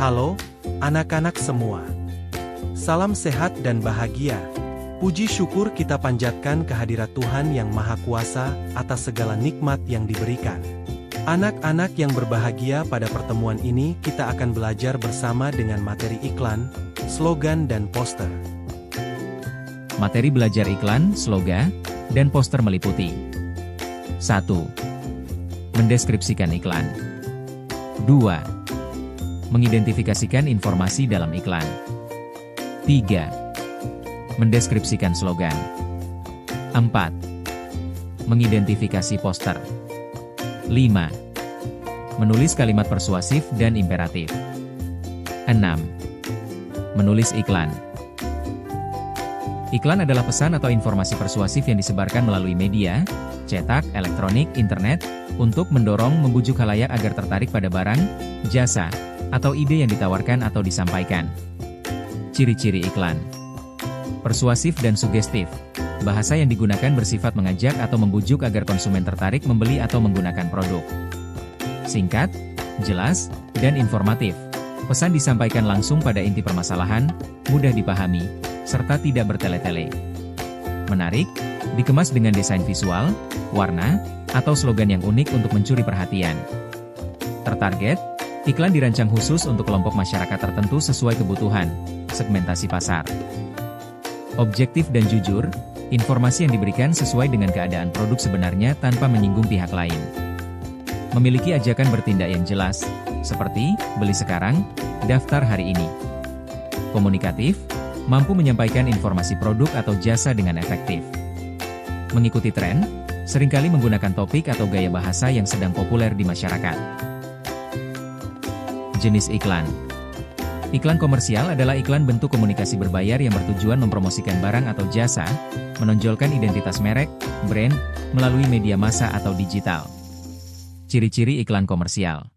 Halo, anak-anak semua. Salam sehat dan bahagia. Puji syukur kita panjatkan kehadirat Tuhan yang Maha Kuasa atas segala nikmat yang diberikan. Anak-anak yang berbahagia, pada pertemuan ini kita akan belajar bersama dengan materi iklan, slogan dan poster. Materi belajar iklan, slogan, dan poster meliputi 1. Mendeskripsikan iklan. 2. Mengidentifikasikan informasi dalam iklan. 3. Mendeskripsikan slogan. 4. Mengidentifikasi poster. 5. Menulis kalimat persuasif dan imperatif. 6. Menulis iklan. Iklan adalah pesan atau informasi persuasif yang disebarkan melalui media, cetak, elektronik, internet, untuk mendorong membujuk khalayak agar tertarik pada barang, jasa, atau ide yang ditawarkan atau disampaikan. Ciri-ciri iklan. Persuasif dan sugestif. Bahasa yang digunakan bersifat mengajak atau membujuk agar konsumen tertarik membeli atau menggunakan produk. Singkat, jelas, dan informatif. Pesan disampaikan langsung pada inti permasalahan, mudah dipahami, serta tidak bertele-tele. Menarik, dikemas dengan desain visual, warna, atau slogan yang unik untuk mencuri perhatian. Tertarget, iklan dirancang khusus untuk kelompok masyarakat tertentu sesuai kebutuhan, segmentasi pasar. Objektif dan jujur, informasi yang diberikan sesuai dengan keadaan produk sebenarnya tanpa menyinggung pihak lain. Memiliki ajakan bertindak yang jelas, seperti, beli sekarang, daftar hari ini. Komunikatif, mampu menyampaikan informasi produk atau jasa dengan efektif. Mengikuti tren, seringkali menggunakan topik atau gaya bahasa yang sedang populer di masyarakat. Jenis iklan. Iklan komersial adalah iklan bentuk komunikasi berbayar yang bertujuan mempromosikan barang atau jasa, menonjolkan identitas merek, brand, melalui media massa atau digital. Ciri-ciri iklan komersial.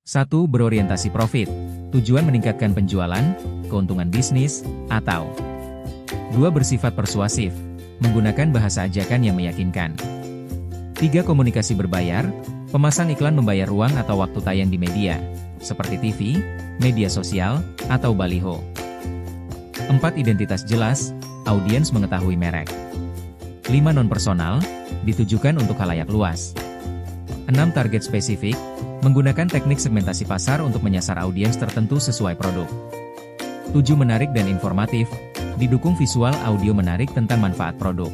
1. Berorientasi profit, tujuan meningkatkan penjualan, keuntungan bisnis, atau 2. Bersifat persuasif, menggunakan bahasa ajakan yang meyakinkan. 3. Komunikasi berbayar, pemasang iklan membayar uang atau waktu tayang di media, seperti TV, media sosial, atau baliho. 4. Identitas jelas, audiens mengetahui merek. 5. Non-personal, ditujukan untuk khalayak luas. 6. Target spesifik, menggunakan teknik segmentasi pasar untuk menyasar audiens tertentu sesuai produk. 7. Menarik dan informatif, didukung visual audio menarik tentang manfaat produk.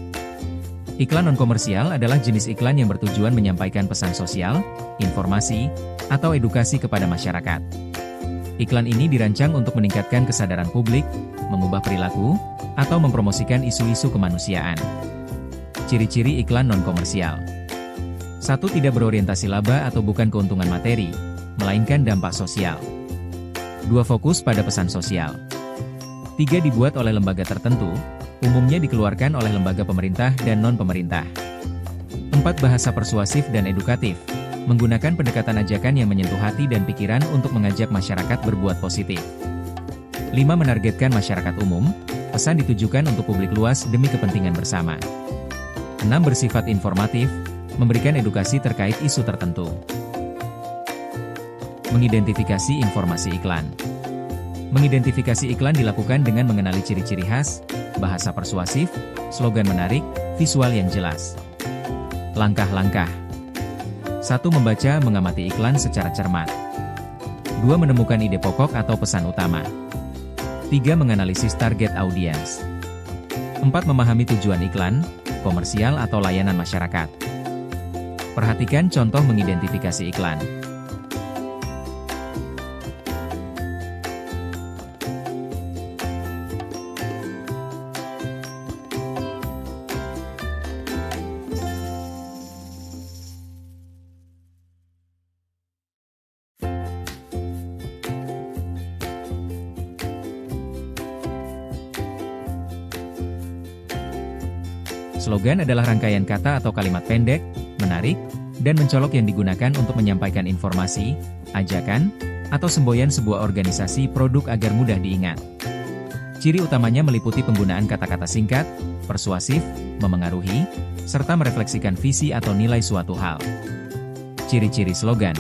Iklan non-komersial adalah jenis iklan yang bertujuan menyampaikan pesan sosial, informasi, atau edukasi kepada masyarakat. Iklan ini dirancang untuk meningkatkan kesadaran publik, mengubah perilaku, atau mempromosikan isu-isu kemanusiaan. Ciri-ciri iklan non-komersial. 1. Tidak berorientasi laba atau bukan keuntungan materi, melainkan dampak sosial. 2. Fokus pada pesan sosial. 3. Dibuat oleh lembaga tertentu, umumnya dikeluarkan oleh lembaga pemerintah dan non-pemerintah. 4. Bahasa persuasif dan edukatif, menggunakan pendekatan ajakan yang menyentuh hati dan pikiran untuk mengajak masyarakat berbuat positif. 5. Menargetkan masyarakat umum, pesan ditujukan untuk publik luas demi kepentingan bersama. 6. Bersifat informatif, memberikan edukasi terkait isu tertentu. Mengidentifikasi informasi iklan. Mengidentifikasi iklan dilakukan dengan mengenali ciri-ciri khas, bahasa persuasif, slogan menarik, visual yang jelas. Langkah-langkah. 1. Membaca mengamati iklan secara cermat. 2. Menemukan ide pokok atau pesan utama. 3. Menganalisis target audiens. 4. Memahami tujuan iklan, komersial atau layanan masyarakat. Perhatikan contoh mengidentifikasi iklan. Slogan adalah rangkaian kata atau kalimat pendek, menarik, dan mencolok yang digunakan untuk menyampaikan informasi, ajakan, atau semboyan sebuah organisasi produk agar mudah diingat. Ciri utamanya meliputi penggunaan kata-kata singkat, persuasif, memengaruhi, serta merefleksikan visi atau nilai suatu hal. Ciri-ciri slogan.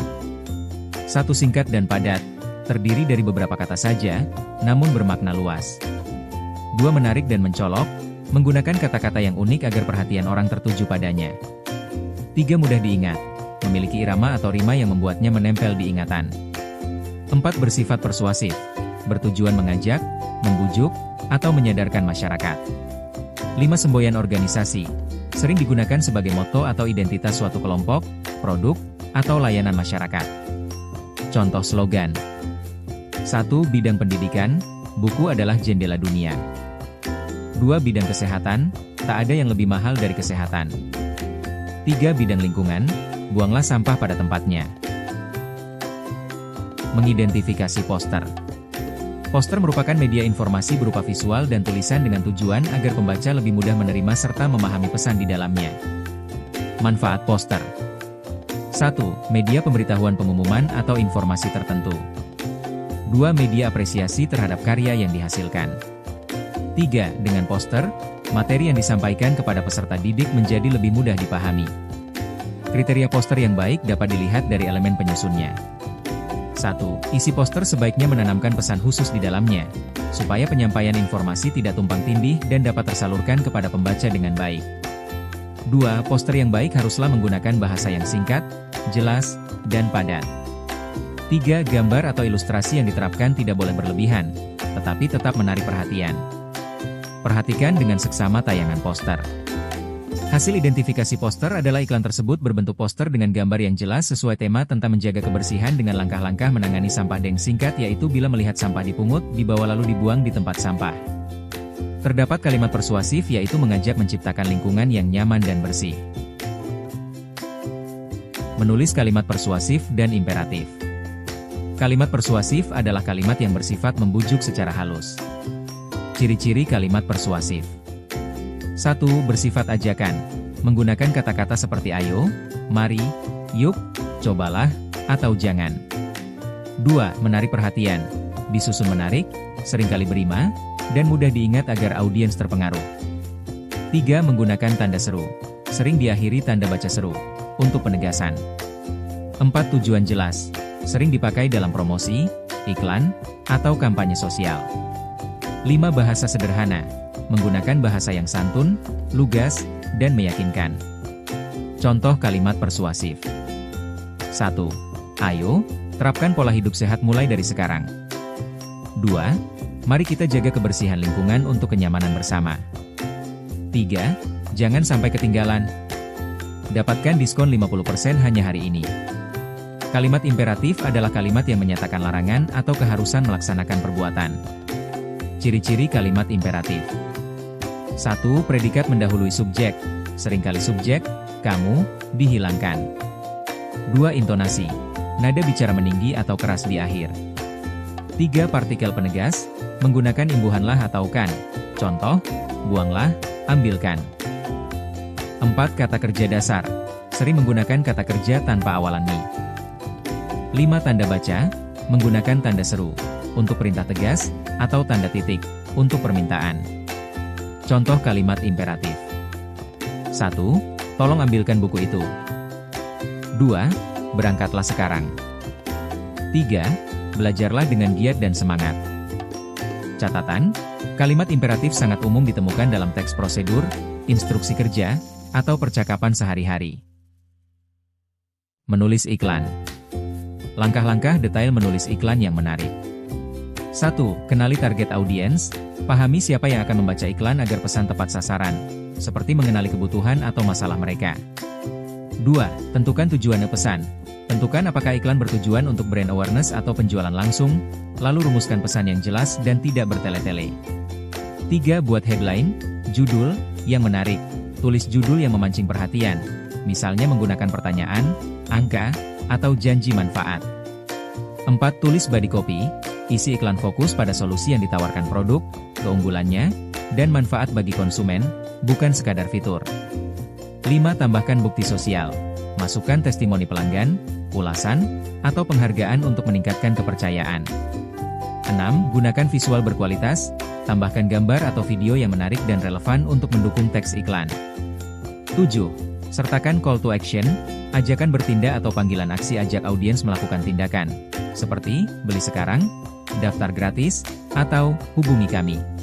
1. Singkat dan padat, terdiri dari beberapa kata saja, namun bermakna luas. 2. Menarik dan mencolok, menggunakan kata-kata yang unik agar perhatian orang tertuju padanya. 3. Mudah diingat, memiliki irama atau rima yang membuatnya menempel di ingatan. 4. Bersifat persuasif, bertujuan mengajak, membujuk, atau menyadarkan masyarakat. 5. Semboyan organisasi, sering digunakan sebagai moto atau identitas suatu kelompok, produk, atau layanan masyarakat. Contoh slogan. 1. Bidang pendidikan, buku adalah jendela dunia. 2. Bidang kesehatan, tak ada yang lebih mahal dari kesehatan. 3. Bidang lingkungan, buanglah sampah pada tempatnya. Mengidentifikasi poster. Poster merupakan media informasi berupa visual dan tulisan dengan tujuan agar pembaca lebih mudah menerima serta memahami pesan di dalamnya. Manfaat poster. 1. Media pemberitahuan pengumuman atau informasi tertentu. 2. Media apresiasi terhadap karya yang dihasilkan. 3. Dengan poster, materi yang disampaikan kepada peserta didik menjadi lebih mudah dipahami. Kriteria poster yang baik dapat dilihat dari elemen penyusunnya. 1. Isi poster sebaiknya menanamkan pesan khusus di dalamnya, supaya penyampaian informasi tidak tumpang tindih dan dapat tersalurkan kepada pembaca dengan baik. 2. Poster yang baik haruslah menggunakan bahasa yang singkat, jelas, dan padat. 3. Gambar atau ilustrasi yang diterapkan tidak boleh berlebihan, tetapi tetap menarik perhatian. Perhatikan dengan seksama tayangan poster. Hasil identifikasi poster adalah iklan tersebut berbentuk poster dengan gambar yang jelas sesuai tema tentang menjaga kebersihan dengan langkah-langkah menangani sampah yang singkat, yaitu bila melihat sampah dipungut, dibawa lalu dibuang di tempat sampah. Terdapat kalimat persuasif yaitu mengajak menciptakan lingkungan yang nyaman dan bersih. Menulis kalimat persuasif dan imperatif. Kalimat persuasif adalah kalimat yang bersifat membujuk secara halus. Ciri-ciri kalimat persuasif. 1. Bersifat ajakan, menggunakan kata-kata seperti ayo, mari, yuk, cobalah, atau jangan. 2. Menarik perhatian, disusun menarik, seringkali berima, dan mudah diingat agar audiens terpengaruh. 3. Menggunakan tanda seru, sering diakhiri tanda baca seru, untuk penegasan. 4. Tujuan jelas, sering dipakai dalam promosi, iklan, atau kampanye sosial. 5. Bahasa sederhana, menggunakan bahasa yang santun, lugas, dan meyakinkan. Contoh kalimat persuasif. 1. Ayo, terapkan pola hidup sehat mulai dari sekarang. 2. Mari kita jaga kebersihan lingkungan untuk kenyamanan bersama. 3. Jangan sampai ketinggalan. Dapatkan diskon 50% hanya hari ini. Kalimat imperatif adalah kalimat yang menyatakan larangan atau keharusan melaksanakan perbuatan. Ciri-ciri kalimat imperatif. 1. Predikat mendahului subjek, seringkali subjek, kamu, dihilangkan. 2. Intonasi, nada bicara meninggi atau keras di akhir. 3. Partikel penegas, menggunakan imbuhanlah atau kan, contoh, buanglah, ambilkan. 4. Kata kerja dasar, sering menggunakan kata kerja tanpa awalan ni. 5. Tanda baca, menggunakan tanda seru, untuk perintah tegas, atau tanda titik, untuk permintaan. Contoh kalimat imperatif. 1. Tolong ambilkan buku itu. 2. Berangkatlah sekarang. 3. Belajarlah dengan giat dan semangat. Catatan, kalimat imperatif sangat umum ditemukan dalam teks prosedur, instruksi kerja, atau percakapan sehari-hari. Menulis iklan. Langkah-langkah detail menulis iklan yang menarik. 1. Kenali target audiens, pahami siapa yang akan membaca iklan agar pesan tepat sasaran, seperti mengenali kebutuhan atau masalah mereka. 2. Tentukan tujuan pesan, tentukan apakah iklan bertujuan untuk brand awareness atau penjualan langsung, lalu rumuskan pesan yang jelas dan tidak bertele-tele. 3. Buat headline, judul, yang menarik, tulis judul yang memancing perhatian, misalnya menggunakan pertanyaan, angka, atau janji manfaat. 4. Tulis body copy, isi iklan fokus pada solusi yang ditawarkan produk, keunggulannya, dan manfaat bagi konsumen, bukan sekadar fitur. 5. Tambahkan bukti sosial, masukkan testimoni pelanggan, ulasan, atau penghargaan untuk meningkatkan kepercayaan. 6. Gunakan visual berkualitas, tambahkan gambar atau video yang menarik dan relevan untuk mendukung teks iklan. 7. Sertakan call to action, ajakan bertindak atau panggilan aksi ajak audiens melakukan tindakan, seperti beli sekarang, daftar gratis, atau hubungi kami.